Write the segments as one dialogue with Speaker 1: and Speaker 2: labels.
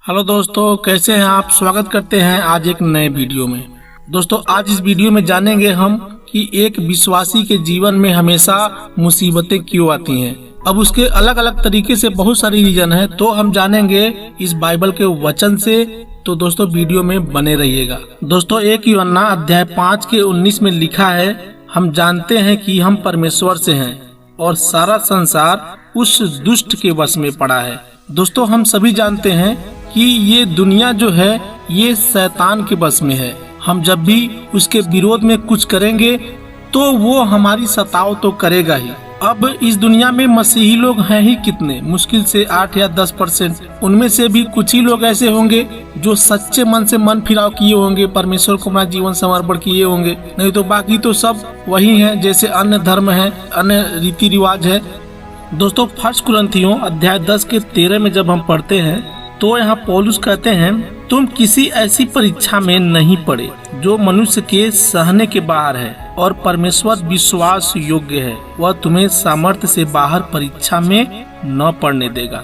Speaker 1: Hello दोस्तों, कैसे हैं आप। स्वागत करते हैं आज एक नए वीडियो में। दोस्तों, आज इस वीडियो में जानेंगे हम कि एक विश्वासी के जीवन में हमेशा मुसीबतें क्यों आती हैं। अब उसके अलग अलग तरीके से बहुत सारी रीजन है, तो हम जानेंगे इस बाइबल के वचन से। तो दोस्तों, वीडियो में बने रहिएगा। दोस्तों, 1 यूहन्ना अध्याय 5 के 19 में लिखा है, हम जानते हैं कि हम परमेश्वर से हैं और सारा संसार उस दुष्ट के वश में पड़ा है। दोस्तों, हम सभी जानते हैं कि ये दुनिया जो है ये शैतान के बस में है। हम जब भी उसके विरोध में कुछ करेंगे तो वो हमारी सताव तो करेगा ही। अब इस दुनिया में मसीही लोग हैं ही कितने, मुश्किल से 8 या 10%। उनमें से भी कुछ ही लोग ऐसे होंगे जो सच्चे मन से मन फिराव किए होंगे, परमेश्वर को अपना जीवन समर्पण किए होंगे। नहीं तो बाकी तो सब वही हैं जैसे अन्य धर्म है, अन्य रीति रिवाज है। दोस्तों, 1 कुरिन्थियों अध्याय 10 के 13 में जब हम पढ़ते हैं तो यहाँ पौलुस कहते हैं, तुम किसी ऐसी परीक्षा में नहीं पड़े जो मनुष्य के सहने के बाहर है, और परमेश्वर विश्वास योग्य है, वह तुम्हें सामर्थ्य से बाहर परीक्षा में न पड़ने देगा,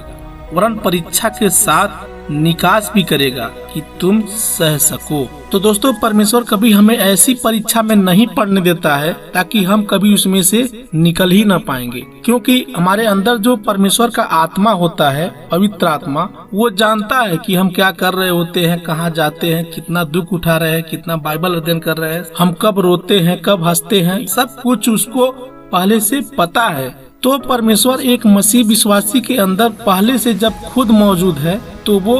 Speaker 1: वरन परीक्षा के साथ निकास भी करेगा कि तुम सह सको। तो दोस्तों, परमेश्वर कभी हमें ऐसी परीक्षा में नहीं पड़ने देता है ताकि हम कभी उसमें से निकल ही न पाएंगे, क्योंकि हमारे अंदर जो परमेश्वर का आत्मा होता है, पवित्र आत्मा, वो जानता है कि हम क्या कर रहे होते हैं, कहाँ जाते हैं, कितना दुख उठा रहे हैं, कितना बाइबल अध्ययन कर रहे हैं, हम कब रोते हैं, कब हंसते हैं, सब कुछ उसको पहले से पता है। तो परमेश्वर एक मसीह विश्वासी के अंदर पहले से जब खुद मौजूद है तो वो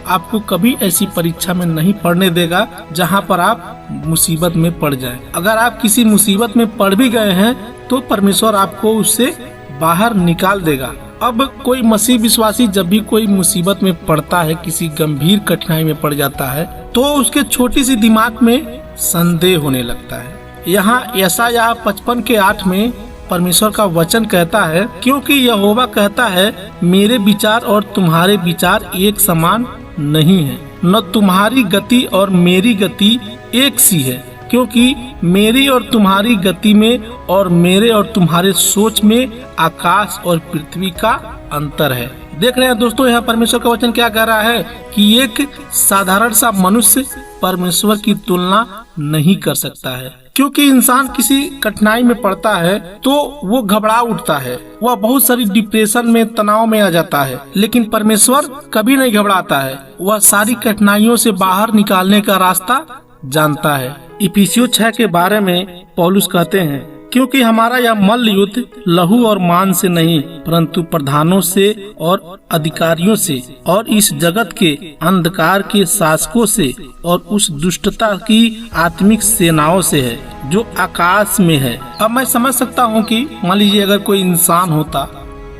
Speaker 1: आपको कभी ऐसी परीक्षा में नहीं पड़ने देगा जहां पर आप मुसीबत में पड़ जाएं। अगर आप किसी मुसीबत में पड़ भी गए हैं तो परमेश्वर आपको उससे बाहर निकाल देगा। अब कोई मसीह विश्वासी जब भी कोई मुसीबत में पड़ता है, किसी गंभीर कठिनाई में पड़ जाता है, तो उसके छोटी सी दिमाग में संदेह होने लगता है। यहाँ यशायाह 55 के 8 में परमेश्वर का वचन कहता है, क्योंकि यहोवा कहता है, मेरे विचार और तुम्हारे विचार एक समान नहीं है, न तुम्हारी गति और मेरी गति एक सी है, क्योंकि मेरी और तुम्हारी गति में और मेरे और तुम्हारे सोच में आकाश और पृथ्वी का अंतर है। देख रहे हैं दोस्तों, यहाँ परमेश्वर का वचन क्या कह रहा है कि एक साधारण सा मनुष्य परमेश्वर की तुलना नहीं कर सकता है। क्योंकि इंसान किसी कठिनाई में पड़ता है तो वो घबरा उठता है, वह बहुत सारी डिप्रेशन में, तनाव में आ जाता है, लेकिन परमेश्वर कभी नहीं घबराता है। वह सारी कठिनाइयों से बाहर निकालने का रास्ता जानता है। इफिसियों 6 के 12 में पौलुस कहते हैं, क्योंकि हमारा यह मल्ल युद्ध लहू और मांस से नहीं, परंतु प्रधानों से और अधिकारियों से और इस जगत के अंधकार के शासकों से और उस दुष्टता की आत्मिक सेनाओं से है जो आकाश में है। अब मैं समझ सकता हूँ कि मान लीजिए अगर कोई इंसान होता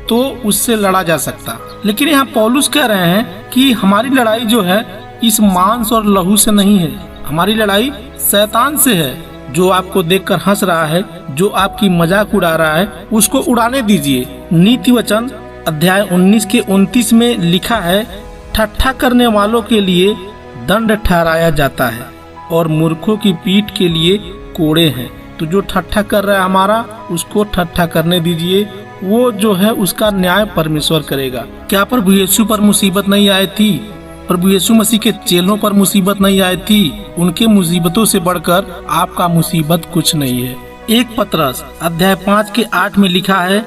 Speaker 1: तो उससे लड़ा जा सकता, लेकिन यहाँ पौलुस कह रहे हैं कि हमारी लड़ाई जो है इस मांस और लहू से नहीं है, हमारी लड़ाई शैतान से है। जो आपको देखकर हंस रहा है, जो आपकी मजाक उड़ा रहा है, उसको उड़ाने दीजिए। नीति वचन अध्याय 19 के 29 में लिखा है, ठट्ठा करने वालों के लिए दंड ठहराया जाता है और मूर्खों की पीठ के लिए कोड़े हैं। तो जो ठट्ठा कर रहा है हमारा, उसको ठट्ठा करने दीजिए, वो जो है उसका न्याय परमेश्वर करेगा। क्या प्रभु यीशु पर मुसीबत नहीं आई थी? प्रभु यीशु मसीह के चेलों पर मुसीबत नहीं आई थी? उनके मुसीबतों से बढ़कर आपका मुसीबत कुछ नहीं है। 1 पतरस अध्याय 5 के 8 में लिखा है,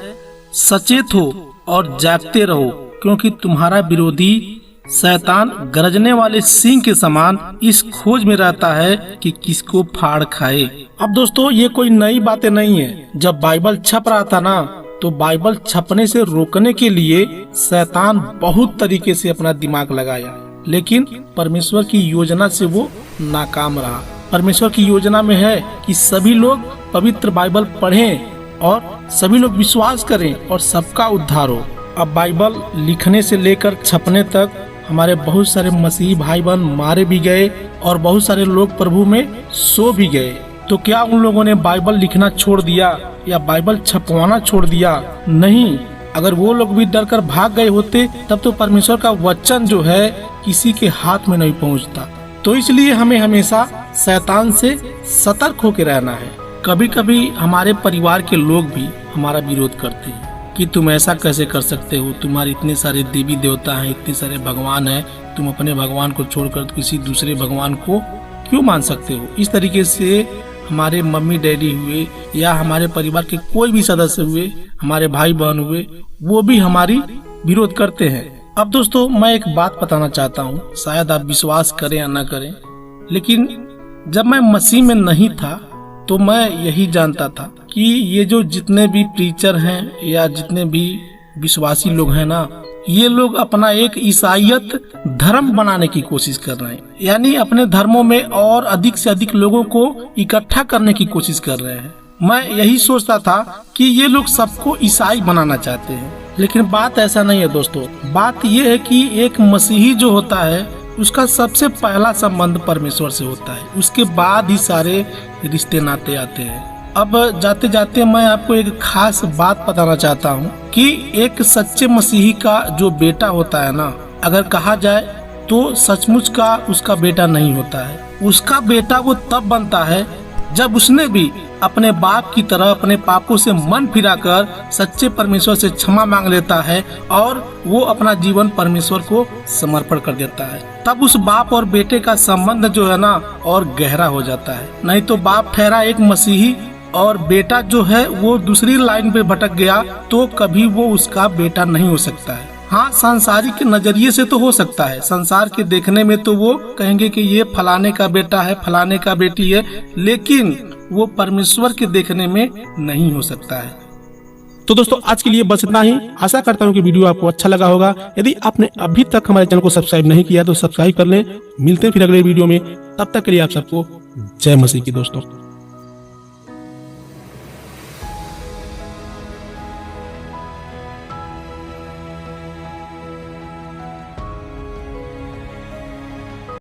Speaker 1: सचेत हो और जागते रहो, क्योंकि तुम्हारा विरोधी शैतान गरजने वाले सिंह के समान इस खोज में रहता है कि किसको फाड़ खाए। अब दोस्तों, ये कोई नई बातें नहीं है। जब बाइबल छप रहा था ना, तो बाइबल छपने से रोकने के लिए शैतान बहुत तरीके से अपना दिमाग लगाया, लेकिन परमेश्वर की योजना से वो नाकाम रहा। परमेश्वर की योजना में है कि सभी लोग पवित्र बाइबल पढ़ें और सभी लोग विश्वास करें और सबका उद्धार हो। अब बाइबल लिखने से लेकर छपने तक हमारे बहुत सारे मसीही भाई बहन मारे भी गए और बहुत सारे लोग प्रभु में सो भी गए। तो क्या उन लोगों ने बाइबल लिखना छोड़ दिया या बाइबल छपवाना छोड़ दिया? नहीं। अगर वो लोग भी डर कर भाग गए होते तब तो परमेश्वर का वचन जो है किसी के हाथ में नहीं पहुंचता। तो इसलिए हमें हमेशा शैतान से सतर्क होकर रहना है। कभी कभी हमारे परिवार के लोग भी हमारा विरोध करते हैं कि तुम ऐसा कैसे कर सकते हो, तुम्हारे इतने सारे देवी देवता हैं, इतने सारे भगवान हैं, तुम अपने भगवान को छोड़कर किसी दूसरे भगवान को क्यों मान सकते हो। इस तरीके से हमारे मम्मी डैडी हुए या हमारे परिवार के कोई भी सदस्य हुए, हमारे भाई बहन हुए, वो भी हमारी विरोध करते हैं। अब दोस्तों मैं एक बात बताना चाहता हूँ, शायद आप विश्वास करें या ना करें, लेकिन जब मैं मसीह में नहीं था तो मैं यही जानता था कि ये जो जितने भी प्रीचर हैं या जितने भी विश्वासी लोग हैं ना, ये लोग अपना एक ईसाईयत धर्म बनाने की कोशिश कर रहे हैं, यानी अपने धर्मों में और अधिक से अधिक लोगों को इकट्ठा करने की कोशिश कर रहे हैं। मैं यही सोचता था कि ये लोग सबको ईसाई बनाना चाहते हैं, लेकिन बात ऐसा नहीं है दोस्तों। बात ये है कि एक मसीही जो होता है उसका सबसे पहला संबंध परमेश्वर से होता है, उसके बाद ही सारे रिश्ते नाते आते हैं। अब जाते जाते मैं आपको एक खास बात बताना चाहता हूँ कि एक सच्चे मसीही का जो बेटा होता है ना, अगर कहा जाए तो सचमुच का उसका बेटा नहीं होता है। उसका बेटा वो तब बनता है जब उसने भी अपने बाप की तरह अपने पापों से मन फिराकर सच्चे परमेश्वर से क्षमा मांग लेता है और वो अपना जीवन परमेश्वर को समर्पण कर देता है। तब उस बाप और बेटे का संबंध जो है ना और गहरा हो जाता है। नहीं तो बाप ठहरा एक मसीही और बेटा जो है वो दूसरी लाइन पे भटक गया तो कभी वो उसका बेटा नहीं हो सकता है। हाँ, सांसारिक नजरिए से तो हो सकता है, संसार के देखने में तो वो कहेंगे कि ये फलाने का बेटा है, फलाने का बेटी है, लेकिन वो परमेश्वर के देखने में नहीं हो सकता है।
Speaker 2: तो दोस्तों आज के लिए बस इतना ही। आशा करता हूँ कि वीडियो आपको अच्छा लगा होगा। यदि आपने अभी तक हमारे चैनल को सब्सक्राइब नहीं किया तो सब्सक्राइब कर लें। मिलते हैं फिर अगले वीडियो में, तब तक के लिए आप सबको जय मसीह की दोस्तों।